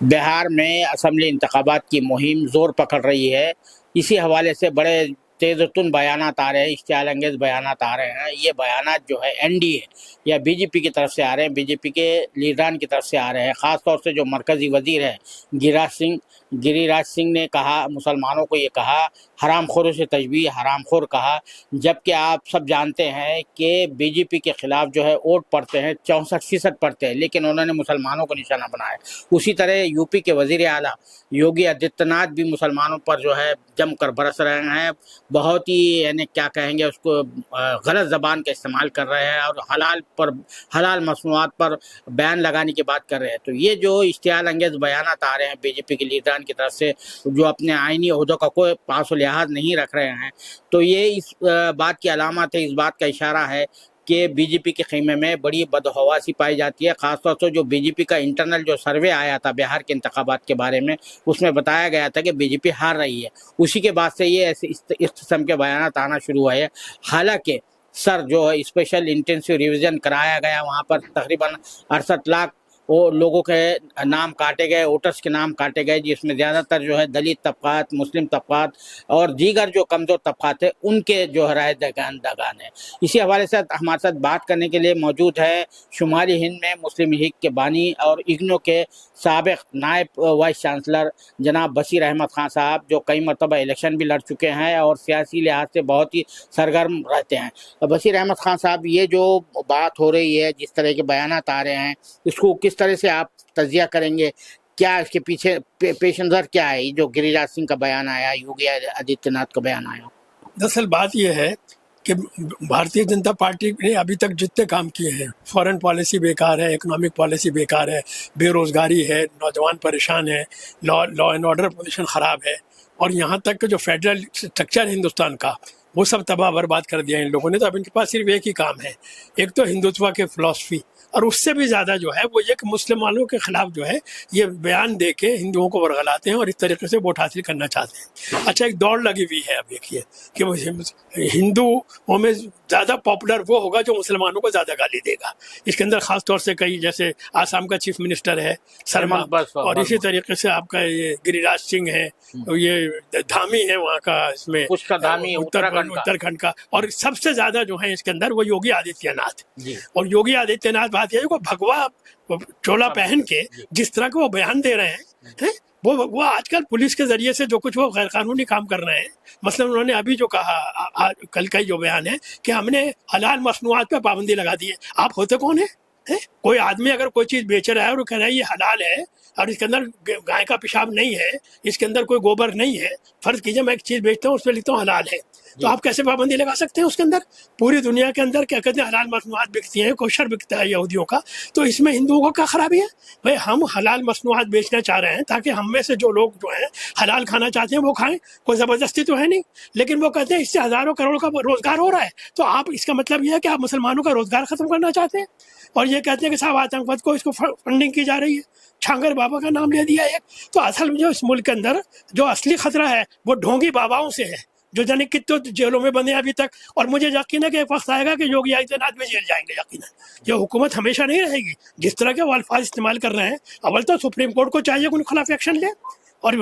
بہار میں اسمبلی انتخابات کی مہم زور پکڑ رہی ہے۔ اسی حوالے سے بڑے تیز و تند بیانات آ رہے ہیں، اشتعال انگیز بیانات آ رہے ہیں۔ یہ بیانات جو ہے این ڈی اے یا بی جے پی کی طرف سے آ رہے ہیں، بی جے پی کے لیڈران کی طرف سے آ رہے ہیں۔ خاص طور سے جو مرکزی وزیر ہے گری راج سنگھ نے کہا، مسلمانوں کو یہ کہا، حرام خوروں سے تشبیہ حرام خور کہا، جبکہ آپ سب جانتے ہیں کہ بی جے پی کے خلاف جو ہے ووٹ پڑتے ہیں 64% پڑتے ہیں، لیکن انہوں نے مسلمانوں کو نشانہ بنایا۔ اسی طرح یو پی کے وزیر اعلیٰ یوگی آدتیہ ناتھ بھی مسلمانوں پر جو ہے جم کر برس رہے ہیں، بہت ہی یعنی کیا کہیں گے اس کو، غلط زبان کا استعمال کر رہے ہیں اور حلال مصنوعات پر بیان لگانے کی بات کر رہے ہیں۔ تو یہ جو اشتعال انگیز بیانات آ رہے ہیں بی جے پی کے لیڈران کی طرف سے، جو اپنے آئینی عہدوں کا کوئی پاس و لحاظ نہیں رکھ رہے ہیں، تو یہ اس بات کی علامت ہے، اس بات کا اشارہ ہے کہ بی جے پی کے خیمے میں بڑی بدحواسی پائی جاتی ہے۔ خاص طور سے جو بی جے پی کا انٹرنل جو سروے آیا تھا بہار کے انتخابات کے بارے میں، اس میں بتایا گیا تھا کہ بی جے پی ہار رہی ہے۔ اسی کے بعد سے یہ اس قسم کے بیانات آنا شروع ہوئے ہیں۔ حالانکہ جو ہے اسپیشل انٹینسیو ریویژن کرایا گیا، وہاں پر تقریباً 68 لاکھ وہ لوگوں کے نام کاٹے گئے، ووٹرس کے نام کاٹے گئے، جس میں زیادہ تر جو ہے دلت طبقات، مسلم طبقات اور دیگر جو کمزور طبقات ہیں ان کے جو ہے رائے دگان ہیں۔ اسی حوالے سے ہمارے ساتھ بات کرنے کے لیے موجود ہے شمالی ہند میں مسلم لیگ کے بانی اور اگنو کے سابق نائب وائس چانسلر جناب بشیر احمد خان صاحب، جو کئی مرتبہ الیکشن بھی لڑ چکے ہیں اور سیاسی لحاظ سے بہت ہی سرگرم رہتے ہیں۔ بشیر احمد خان صاحب، یہ جو بات ہو رہی ہے، جس طرح کے بیانات آ رہے ہیں، اس کو کس طرح سے آپ تجزیہ کریں گے؟ کیا اس کے پیچھے پیش نظر کیا ہے؟ جو گری راج سنگھ کا بیان آیا، یوگی آدتیہ ناتھ کا بیان آیا؟ دراصل بات یہ ہے کہ بھارتیہ جنتا پارٹی نے ابھی تک جتنے کام کیے ہیں، فورن پالیسی بیکار ہے، اکنامک پالیسی بیکار ہے، بے روزگاری ہے، نوجوان پریشان ہے، لا اینڈ آرڈر پوزیشن خراب ہے، اور یہاں تک کہ جو فیڈرل اسٹرکچر ہے ہندوستان کا، وہ سب تباہ برباد کر دیا ان لوگوں نے۔ تو اب ان کے پاس صرف ایک ہی کام ہے، ایک تو ہندوتوا کے فلسفی، اور اس سے بھی زیادہ جو ہے وہ یہ کہ مسلمانوں کے خلاف جو ہے یہ بیان دے کے ہندوؤں کو ورغلاتے ہیں اور اس طریقے سے ووٹ حاصل کرنا چاہتے ہیں۔ اچھا، ایک دوڑ لگی ہوئی ہے اب دیکھیے کہ وہ ہندوؤں میں زیادہ پاپولر وہ ہوگا جو مسلمانوں کو زیادہ گالی دے گا۔ اس کے اندر خاص طور سے کئی، جیسے آسام کا چیف منسٹر ہے سرما، اور اسی طریقے سے آپ کا یہ گری راج سنگھ ہے، یہ دھامی ہے وہاں کا، اس میں اتراکھنڈ کا، اور سب سے زیادہ جو ہے اس کے اندر وہ یوگی آدتیہ ناتھ۔ اور یوگی آدتیہ ناتھ بات یہ ہے کہ بھگوا چولا پہن کے جس طرح کے وہ بیان دے رہے ہیں، وہ آج کل پولیس کے ذریعے سے جو کچھ وہ غیر قانونی کام کر رہے ہیں، مثلا انہوں نے ابھی جو کہا، کل کا جو بیان ہے کہ ہم نے حلال مصنوعات پہ پابندی لگا دی ہے۔ آپ ہوتے کون ہیں؟ کوئی آدمی اگر کوئی چیز بیچ رہا ہے اور وہ کہہ رہا ہے یہ حلال ہے اور اس کے اندر گائے کا پیشاب نہیں ہے، اس کے اندر کوئی گوبر نہیں ہے، فرض کیجئے میں ایک چیز بیچتا ہوں، اس پہ لکھتا ہوں حلال ہے، تو آپ کیسے پابندی لگا سکتے ہیں اس کے اندر؟ پوری دنیا کے اندر کیا کہتے ہیں حلال مصنوعات بکتی ہیں، کوشر بکتا ہے یہودیوں کا، تو اس میں ہندوؤں کو کیا خرابی ہے؟ بھائی ہم حلال مصنوعات بیچنا چاہ رہے ہیں تاکہ ہم میں سے جو لوگ جو ہیں حلال کھانا چاہتے ہیں وہ کھائیں، کوئی زبردستی تو ہے نہیں، لیکن وہ کہتے ہیں اس سے ہزاروں کروڑوں کا روزگار ہو رہا ہے، تو آپ اس کا مطلب یہ ہے کہ آپ مسلمانوں کا روزگار ختم کرنا چاہتے ہیں، اور یہ کہتے ہیں کہ صاحب آتنکواد کو اس کو فنڈنگ کی جا رہی ہے، چھانگر بابا کا نام لے دیا ایک۔ تو اصل میں جو اس ملک کے اندر جو اصلی خطرہ ہے وہ ڈھونگی باباؤں سے ہے، جو جانے کتنے جیلوں میں بندے ابھی تک، اور مجھے یقین ہے کہ ایک وقت آئے گا کہ یوگی آدتیہ ناتھ بھی جیل جائیں گے، یقیناً۔ یہ حکومت ہمیشہ نہیں رہے گی، جس طرح کے وہ الفاظ استعمال کر رہے ہیں، اول تو سپریم کورٹ کو چاہیے کہ ان کے خلاف ایکشن لے، اور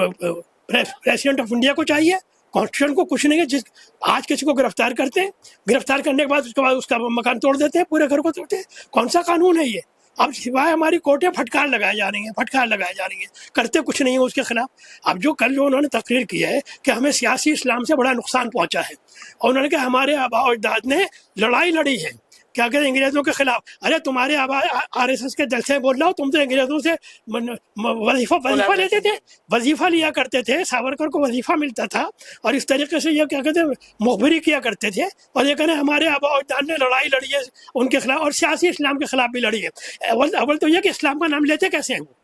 پریزیڈنٹ آف انڈیا کو چاہیے، کانسٹیٹیوشن کو کچھ نہیں ہے، آج کسی کو گرفتار کرتے ہیں، گرفتار کرنے کے بعد اس کا مکان توڑ دیتے ہیں، پورے گھر کو توڑتے ہیں، کون سا قانون ہے یہ؟ اب سوائے ہماری کورٹیں پھٹکار لگائی جا رہی ہیں، کرتے کچھ نہیں ہے اس کے خلاف۔ اب جو کل جو انہوں نے تقریر کی ہے کہ ہمیں سیاسی اسلام سے بڑا نقصان پہنچا ہے، اور انہوں نے کہا ہمارے آباء و اجداد نے لڑائی لڑی ہے، کیا کہتے ہیں، انگریزوں کے خلاف۔ ارے تمہارے آباء RSS کے جلسے بول رہا ہو، تم تو انگریزوں سے وظیفہ لیتے تھے، وظیفہ لیا کرتے تھے، ساورکر کو وظیفہ ملتا تھا، اور اس طریقے سے یہ کیا کہتے ہیں مخبری کیا کرتے تھے، اور یہ کہنے ہمارے آباء و اجداد نے لڑائی لڑی ہے ان کے خلاف، اور سیاسی اسلام کے خلاف بھی لڑی ہے۔ اول تو یہ کہ اسلام کا نام لیتے کیسے ہیں وہ؟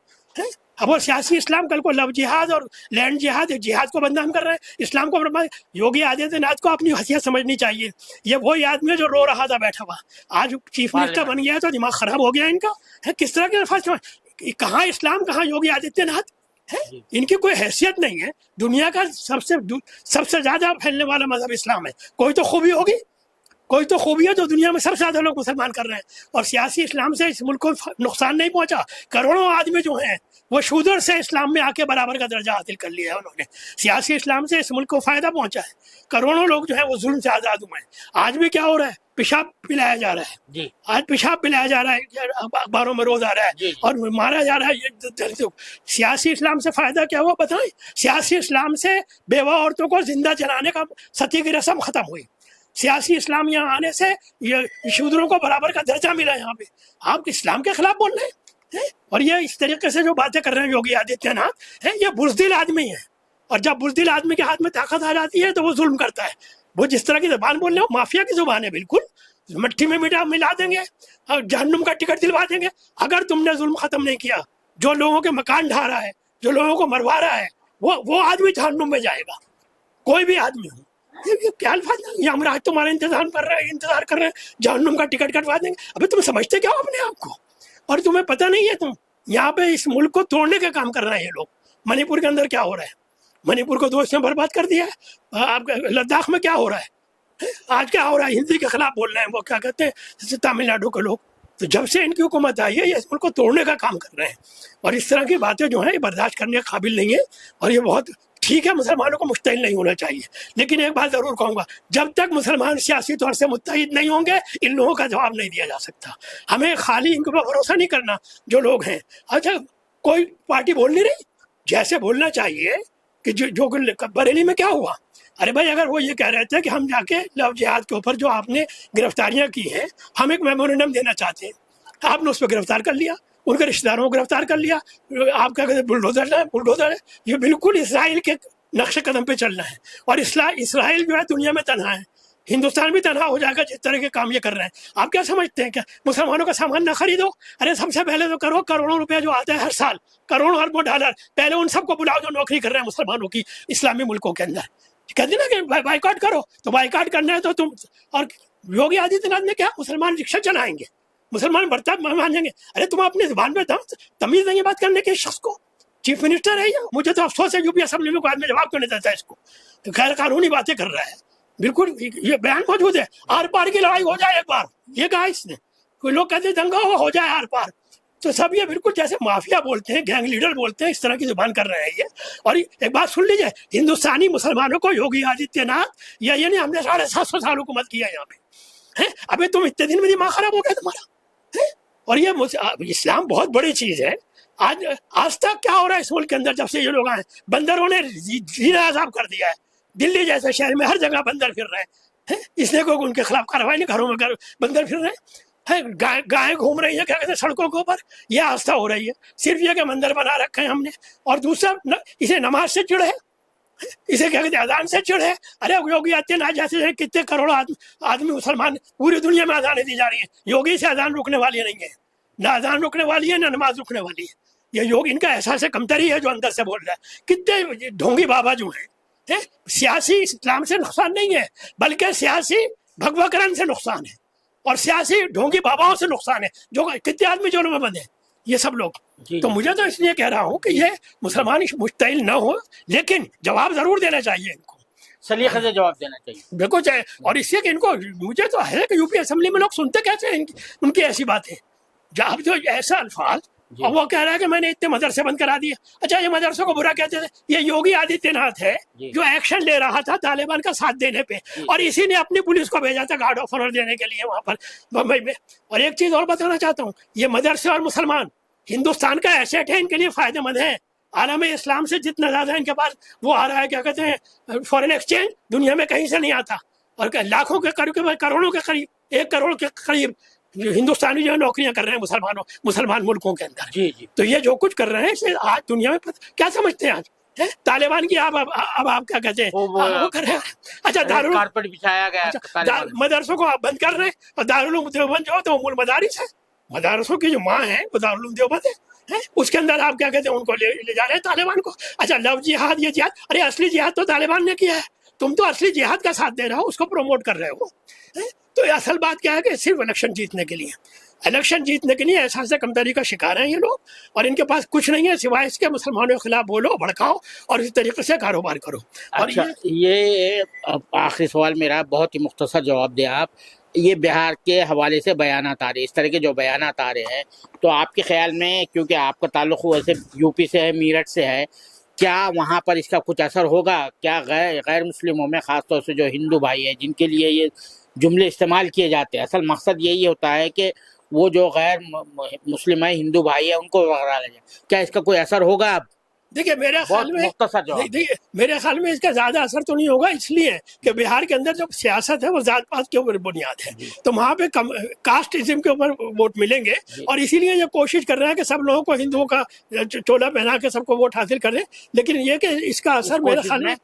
اب وہ سیاسی اسلام کل کو لو جہاد اور لینڈ جہاد کو بدنام کر رہے ہیں، اسلام کو برباد۔ یوگی آدتیہ ناتھ کو اپنی حیثیت سمجھنی چاہیے، یہ وہی آدمی ہے جو رو رہا تھا بیٹھا ہوا، آج چیف منسٹر بن گیا ہے تو دماغ خراب ہو گیا ان کا۔ کس طرح کے الفاظ، کہاں اسلام، کہاں یوگی آدتیہ ناتھ؟ ان کی کوئی حیثیت نہیں ہے۔ دنیا کا سب سے زیادہ پھیلنے والا مذہب اسلام ہے، کوئی تو خوبی ہوگی، کوئی تو خوبی ہے جو دنیا میں سب سے زیادہ لوگ مسلمان کر رہے ہیں، اور سیاسی اسلام سے اس ملک کو نقصان نہیں پہنچا. کروڑوں آدمی جو ہیں وہ شودر سے اسلام میں آ کے برابر کا درجہ حاصل کر لیا ہے انہوں نے. سیاسی اسلام سے اس ملک کو فائدہ پہنچا ہے. کروڑوں لوگ جو ہیں وہ ظلم سے آزاد ہوئے ہیں. آج بھی کیا ہو رہا ہے؟ پیشاب پلایا جا رہا ہے. جی آج پیشاب پلایا جا رہا ہے، اخباروں میں روز آ رہا ہے، جی اور مارا جا رہا ہے. سیاسی اسلام سے فائدہ کیا ہوا بتائیں؟ سیاسی اسلام سے بیوہ عورتوں کو زندہ جلانے کا ستی کی رسم ختم ہوئی. سیاسی اسلام یہاں آنے سے یہ شودروں کو برابر کا درجہ ملا. یہاں پہ آپ اسلام کے خلاف بول رہے ہیں، اور یہ اس طریقے سے جو باتیں کر رہے ہیں یوگی آدتیہ ناتھ، یہ بزدل آدمی ہے. اور جب بزدل آدمی کے ہاتھ میں طاقت آ جاتی ہے تو وہ ظلم کرتا ہے. وہ جس طرح کی زبان بول رہے ہیں مافیا کی زبان ہے، بالکل مٹی میں ملا دیں گے اور جہنم کا ٹکٹ دلوا دیں گے. اگر تم نے ظلم ختم نہیں کیا، جو لوگوں کے مکان ڈھا رہا ہے، جو لوگوں کو مروا رہا ہے، وہ آدمی جہنم میں جائے گا، کوئی بھی آدمی ہو. یہ کیا الفاظ ہیں؟ یہ ہم آج تمہارا انتظار کر رہے ہیں جہنم کا ٹکٹ کٹوا دیں گے. ابھی تم سمجھتے کیا ہو اپنے آپ کو؟ اور تمہیں پتہ نہیں ہے تم یہاں پہ اس ملک کو توڑنے کا کام کر رہے ہیں یہ لوگ. منی پور کے اندر کیا ہو رہا ہے؟ منی پور کو دوست نے برباد کر دیا ہے. آپ لداخ میں کیا ہو رہا ہے؟ آج کیا ہو رہا ہے؟ ہندی کے خلاف بول رہے ہیں وہ، کیا کہتے ہیں، تامل ناڈو کے لوگ. تو جب سے ان کی حکومت آئی ہے یہ اس ملک کو توڑنے کا کام کر رہے ہیں. اور اس طرح کی باتیں جو ہیں یہ برداشت کرنے کے قابل نہیں ہے. اور یہ بہت ٹھیک ہے، مسلمانوں کو مشتعل نہیں ہونا چاہیے، لیکن ایک بات ضرور کہوں گا، جب تک مسلمان سیاسی طور سے متحد نہیں ہوں گے ان لوگوں کا جواب نہیں دیا جا سکتا. ہمیں خالی ان کے اوپر بھروسہ نہیں کرنا جو لوگ ہیں. اچھا کوئی پارٹی بول نہیں رہی، جیسے بولنا چاہیے کہ جو بریلی میں کیا ہوا. ارے بھائی اگر وہ یہ کہہ رہے تھے کہ ہم جا کے لو جہاد کے اوپر جو آپ نے گرفتاریاں کی ہیں ہم ایک میمورنڈم دینا چاہتے ہیں، آپ نے اس پہ گرفتار کر لیا، ان کے رشتہ داروں کو گرفتار کر لیا. آپ کیا کہتے ہیں بلڈوزر ہے. یہ بالکل اسرائیل کے نقش قدم پہ چل رہا ہے. اور اسرائیل جو ہے دنیا میں تنہا ہے، ہندوستان بھی تنہا ہو جائے گا جس طرح کے کام یہ کر رہے ہیں. آپ کیا سمجھتے ہیں کہ مسلمانوں کا سامان نہ خریدو؟ ارے سب سے پہلے تو کرو کروڑوں روپے جو آتے ہیں ہر سال، کروڑوں اربوں ڈالر، پہلے ان سب کو بلاؤ جو نوکری کر رہے ہیں مسلمانوں کی اسلامی ملکوں کے اندر. کہتے ہیں نا کہ بائیکاٹ کرو، تو بائیکاٹ کرنا ہے تو تم. اور یوگی آدتیہ ناتھ نے کیا، مسلمان رکشا چلائیں گے، مسلمان برتاؤ مانیں گے. ارے تم اپنی زبان پہ تمیز نہیں بات کرنے کے شخص کو. چیف منسٹر ہے یہ، مجھے تو افسوس ہے یو پی اسمبلی میں کوئی آدمی جواب کیوں نہیں دیتا ہے اس کو، غیر قانونی باتیں کر رہا ہے. بالکل یہ بیان موجود ہے، آر پار کی لڑائی ہو جائے ایک بار، یہ کہا اس نے. کوئی لوگ کہتے ہیں دنگا ہو جائے آر پار، تو سب یہ بالکل جیسے مافیا بولتے ہیں، گینگ لیڈر بولتے ہیں، اس طرح کی زبان کر رہے ہیں یہ. اور ایک بات سن لیجیے، ہندوستانی مسلمانوں کو یوگی آدتیہ ناتھ یہ نہیں، ہم نے 750 سال حکومت کیا یہاں پہ. ابھی تم اتنے دن میں دماغ خراب ہو گیا تمہارا. اور یہ اسلام بہت بڑی چیز ہے. آج تک کیا ہو رہا ہے اس ملک کے اندر جب سے یہ لوگ آئے، بندروں نے زینا عذاب کر دیا ہے. دلی جیسے شہر میں ہر جگہ بندر پھر رہے ہیں. اس نے کوئی ان کے خلاف کارروائی نہیں، گھروں میں بندر پھر رہے ہیں، گائے گھوم رہی ہیں کیا کہتے ہیں سڑکوں کے اوپر. یہ آستھا ہو رہی ہے صرف یہ کہ مندر بنا رکھے ہیں ہم نے. اور دوسرا اسے نماز سے چڑھ ہے، اسے کیا کہتے ہیں اذان سے چڑھ ہے. ارے یوگی آدتیہ ناتھ جیسے کتنے کروڑ آدمی مسلمان پوری دنیا میں اذانیں دی جا رہی ہیں، یوگی سے اذان رکنے والی نہیں ہے، نہ اذان رکنے والی ہے نہ نماز رکنے والی ہے. یہ یوگ ان کا احساس کمتری ہے جو اندر سے بول رہا ہے. کتنے ڈھونگی بابا جو ہیں، سیاسی اسلام سے نقصان نہیں ہے بلکہ سیاسی بھگوکرن سے نقصان ہے، اور سیاسی ڈھونگی باباؤں سے نقصان ہے. جو کتنے آدمی جیلوں میں بندے ہیں یہ سب لوگ. تو مجھے تو اس لیے کہہ رہا ہوں کہ یہ مسلمان مشتعل نہ ہو، لیکن جواب ضرور دینا چاہیے ان کو، سلیقے سے جواب دینا چاہیے بالکل چاہیے. اور اس سے کہ ان کو، مجھے تو ہے کہ یو پی اسمبلی میں لوگ سنتے کیسے ہیں ان کی ایسی باتیں. جب جو ایسا الفاظ، اور وہ کہہ رہا ہے کہ میں نے اتنے مدرسے بند کرا دیے. اچھا یہ مدرسوں کو برا کہتے تھے، یہ یوگی آدتیہ ناتھ ہے جو ایکشن لے رہا تھا طالبان کا ساتھ دینے پہ، اور اسی نے اپنی پولیس کو بھیجا تھا گارڈ آف آنر دینے کے لیے وہاں پر بمبئی میں. اور ایک چیز اور بتانا چاہتا ہوں، یہ مدرسے اور مسلمان ہندوستان کا ایسیٹ ہے، ان کے لیے فائدہ مند ہے. عالم اسلام سے جتنا زیادہ ان کے پاس وہ آ رہا ہے کیا کہتے ہیں فورن ایکسچینج، دنیا میں کہیں سے نہیں آتا. اور لاکھوں کے کروڑوں کے قریب، 1 کروڑ کے قریب ہندوستانی جو نوکریاں کر رہے ہیں مسلمان ملکوں کے اندر. جی جی. تو یہ جو کچھ کر رہے ہیں آج دنیا میں کیا سمجھتے ہیں آج طالبان کی اب آپ کیا کہتے ہیں وہ کر رہے ہیں. اچھا کارپیٹ بچھایا گیا، مدرسوں کو آپ بند کر رہے ہیں، اور دارالعلوم دیوبند جو ہے تو مدارس ہے، مدارسوں کی جو ماں ہے وہ دارالعلوم دیوبند ہے، اس کے اندر آپ کیا کہتے ہیں ان کو لے جا رہے ہیں طالبان کو. اچھا لو جہاد، یہ جہاد، ارے اصلی جہاد تو طالبان نے کیا ہے، تم تو اصلی جہاد کا ساتھ دے رہے ہو، اس کو پروموٹ کر رہے ہو. تو اصل بات کیا ہے کہ صرف الیکشن جیتنے کے لیے احساس کمتری کا شکار ہیں یہ لوگ. اور ان کے پاس کچھ نہیں ہے سوائے اس کے مسلمانوں کے خلاف بولو، بھڑکاؤ اور اس طریقے سے کاروبار کرو. اور اچھا یہ آخری سوال میرا، بہت ہی مختصر جواب دیں آپ. یہ بہار کے حوالے سے بیانات آ رہے ہیں، اس طرح کے جو بیانات آ رہے ہیں، تو آپ کے خیال میں، کیونکہ آپ کا تعلق ویسے یو پی سے ہے، میرٹھ سے ہے، کیا وہاں پر اس کا کچھ اثر ہوگا؟ کیا غیر مسلموں میں، خاص طور سے جو ہندو بھائی ہیں جن کے لیے یہ جملے استعمال کیے جاتے ہیں، اصل مقصد یہی ہوتا ہے کہ وہ جو غیر مسلم ہیں، ہندو بھائی ہیں، ان کو وغیرہ لے جائے، کیا اس کا کوئی اثر ہوگا؟ اب دیکھیے میرے خیال میں مختصر جواب۔ دیکھیے میرے خیال میں اس کا زیادہ اثر تو نہیں ہوگا، اس لیے کہ بہار کے اندر جو سیاست ہے وہ ذات پات کے اوپر بنیاد ہے، تو وہاں پہ کاسٹزم کے اوپر ووٹ ملیں گے، اور اسی لیے یہ کوشش کر رہے ہیں کہ سب لوگوں کو ہندوؤں کا چولا پہنا کے سب کو ووٹ حاصل کریں، لیکن یہ کہ اس کا اثر میرے خیال میں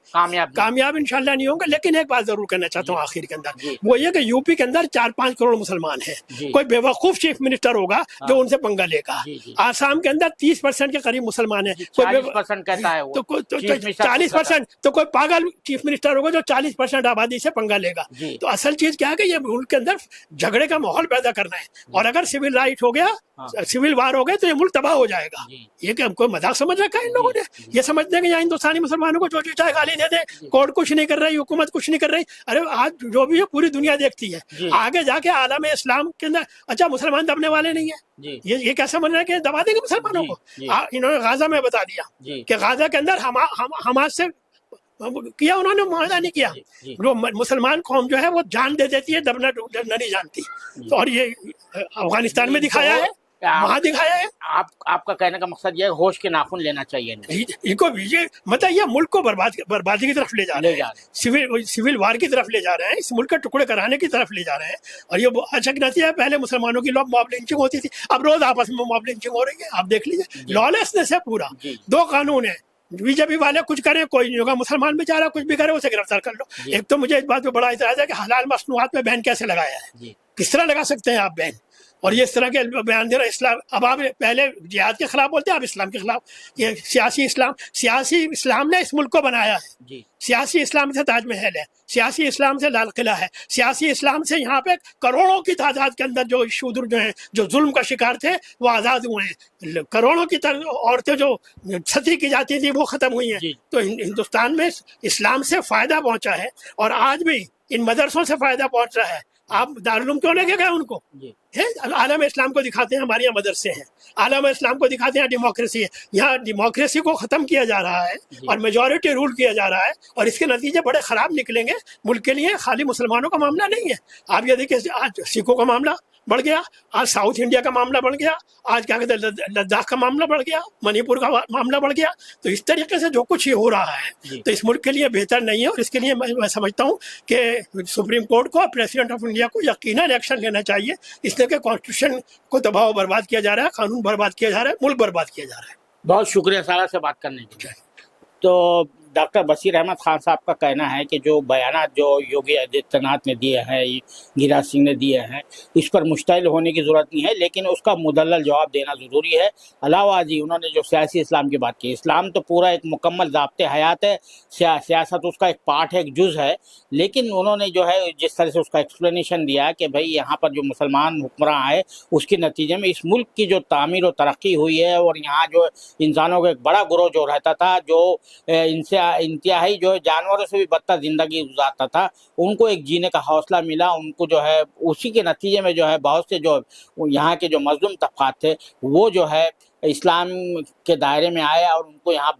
کامیاب انشاءاللہ نہیں ہوگا۔ لیکن ایک بات ضرور کرنا چاہتا ہوں آخر کے اندر، وہ یہ کہ یو پی کے اندر 4-5 کروڑ مسلمان ہیں، کوئی بے وقوف چیف منسٹر ہوگا جو ان سے پنگا لے گا۔ آسام کے اندر 30% کے قریب مسلمان ہیں، 40% کہتا ہے وہ، تو 40%، تو کوئی پاگل چیف منسٹر ہوگا جو 40% آبادی سے پنگا لے گا۔ تو اصل چیز کیا ہے کہ یہ ملک کے اندر جھگڑے کا ماحول پیدا کرنا ہے، اور اگر سول رائٹ ہو گیا، سول وار ہو گئے تو یہ ملک تباہ ہو جائے گا۔ یہ کہ کوئی مذاق سمجھ رکھا ہے ان لوگوں نے، یہ سمجھتے ہیں کہ یہاں ہندوستانی مسلمانوں کو جو چاہے گالی دے دے، کورٹ کچھ نہیں کر رہی، حکومت کچھ نہیں کر رہی۔ ارے آج جو بھی ہے پوری دنیا دیکھتی ہے، آگے جا کے عالم اسلام کے اندر اچھا مسلمان دبنے والے نہیں ہیں، یہ کیسا من رہا ہے کہ دبا دیں گے مسلمانوں کو؟ انہوں نے غازہ میں بتا دیا کہ غازہ کے اندر حماس سے کیا، انہوں نے معاہدہ نہیں کیا۔ جو مسلمان قوم جو ہے وہ جان دے دیتی ہے، دبنا نہیں جانتی، اور یہ افغانستان میں دکھایا ہے، وہاں دکھایا ہے۔ آپ کا کہنے کا مقصد یہ ہے ہوش کے ناخن لینا چاہیے ان کو، مطلب یہ ملک کو بربادی کی طرف لے جا رہے ہیں، سول وار کی طرف لے جا رہے ہیں، اس ملک کے ٹکڑے کرانے کی طرف لے جا رہے ہیں، اور یہ اچھا نتیجہ ہے۔ پہلے مسلمانوں کی موب لنچنگ ہوتی تھی، اب روز آپس میں موب لنچنگ ہو رہی ہے، آپ دیکھ لیجیے، لالسنس ہے پورا۔ 2 قانون ہیں، بی جے پی والے کچھ کریں کوئی نہیں ہوگا، مسلمان بیچارہ کچھ بھی کرے اسے گرفتار کر لو۔ ایک تو مجھے اس بات پہ بڑا اعتراض ہے کہ حلال مصنوعات پہ بین کیسے لگایا ہے، کس طرح لگا سکتے ہیں آپ بین؟ اور یہ اس طرح کے بیان دے رہا اسلام، اب آپ پہلے جہاد کے خلاف بولتے ہیں، اب اسلام کے خلاف۔ یہ سیاسی اسلام نے اس ملک کو بنایا ہے، سیاسی اسلام سے تاج محل ہے، سیاسی اسلام سے لال قلعہ ہے، سیاسی اسلام سے یہاں پہ کروڑوں کی تعداد کے اندر جو شودر جو ہیں، جو ظلم کا شکار تھے، وہ آزاد ہوئے ہیں، کروڑوں کی عورتیں جو ستی کی جاتی تھی وہ ختم ہوئی ہیں۔ تو ہندوستان میں اسلام سے فائدہ پہنچا ہے، اور آج بھی ان مدرسوں سے فائدہ پہنچ رہا ہے۔ آپ دارالعلوم کیوں لے کے گئے ان کو؟ عالم اسلام کو دکھاتے ہیں ہمارے یہاں مدرسے ہیں، عالم اسلام کو دکھاتے ہیں ڈیموکریسی ہے، یہاں ڈیموکریسی کو ختم کیا جا رہا ہے اور میجورٹی رول کیا جا رہا ہے، اور اس کے نتیجے بڑے خراب نکلیں گے ملک کے لیے۔ خالی مسلمانوں کا معاملہ نہیں ہے، آپ یہ دیکھیں آج سکھوں کا معاملہ بڑھ گیا، آج ساؤتھ انڈیا کا معاملہ بڑھ گیا، آج کیا کہتے ہیں لداخ کا معاملہ بڑھ گیا، منی پور کا معاملہ بڑھ گیا۔ تو اس طریقے سے جو کچھ ہی ہو رہا ہے تو اس ملک کے لیے بہتر نہیں ہے، اور اس کے لیے میں سمجھتا ہوں کہ سپریم کورٹ کو، پریزیڈنٹ آف انڈیا کو یقیناً ایکشن لینا چاہیے، اس لیے کہ کانسٹیٹیوشن کو تباہ و برباد کیا جا رہا ہے، قانون برباد کیا جا رہا ہے، ملک برباد کیا جا رہا ہے۔ بہت شکریہ سارا سے بات کرنے کے لیے۔ تو ڈاکٹر بصیر احمد خان صاحب کا کہنا ہے کہ جو بیانات جو یوگی آدتیہ ناتھ نے دیے ہیں، گریراج سنگھ نے دیے ہیں، اس پر مشتعل ہونے کی ضرورت نہیں ہے، لیکن اس کا مدلل جواب دینا ضروری ہے۔ علاوہ ازیں انہوں نے جو سیاسی اسلام کی بات کی، اسلام تو پورا ایک مکمل ضابطۂ حیات ہے، سیاست اس کا ایک پارٹ ہے، ایک جز ہے، لیکن انہوں نے جو ہے جس طرح سے اس کا ایکسپلینیشن دیا کہ بھائی یہاں پر جو مسلمان حکمراں آئے اس کے نتیجے میں اس ملک کی جو تعمیر و ترقی ہوئی ہے، اور یہاں جو انسانوں کا ایک بڑا گروہ جو رہتا تھا، جو ان سے انتہائی جو ہے جانوروں سے بھی بدتر زندگی گزارتا تھا، ان کو ایک جینے کا حوصلہ ملا، ان کو جو ہے اسی کے نتیجے میں جو ہے بہت سے جو یہاں کے جو مظلوم طبقات تھے وہ جو ہے اسلام کے دائرے میں آئے، اور ان کو یہاں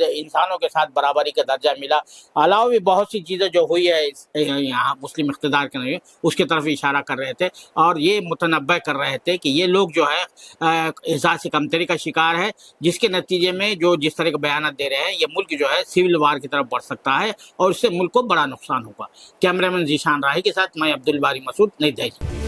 انسانوں کے ساتھ برابری کا درجہ ملا۔ علاوہ بھی بہت سی چیزیں جو ہوئی ہے یہاں مسلم اقتدار کے نہیں، اس کی طرف اشارہ کر رہے تھے، اور یہ متنبع کر رہے تھے کہ یہ لوگ جو ہے احساس کمتری کا شکار ہے، جس کے نتیجے میں جو جس طرح کے بیانات دے رہے ہیں، یہ ملک جو ہے سول وار کی طرف بڑھ سکتا ہے، اور اس سے ملک کو بڑا نقصان ہوگا۔ کیمرہ مین ذیشان راہی کے ساتھ میں عبدالباری مسعود، نئی دہلی۔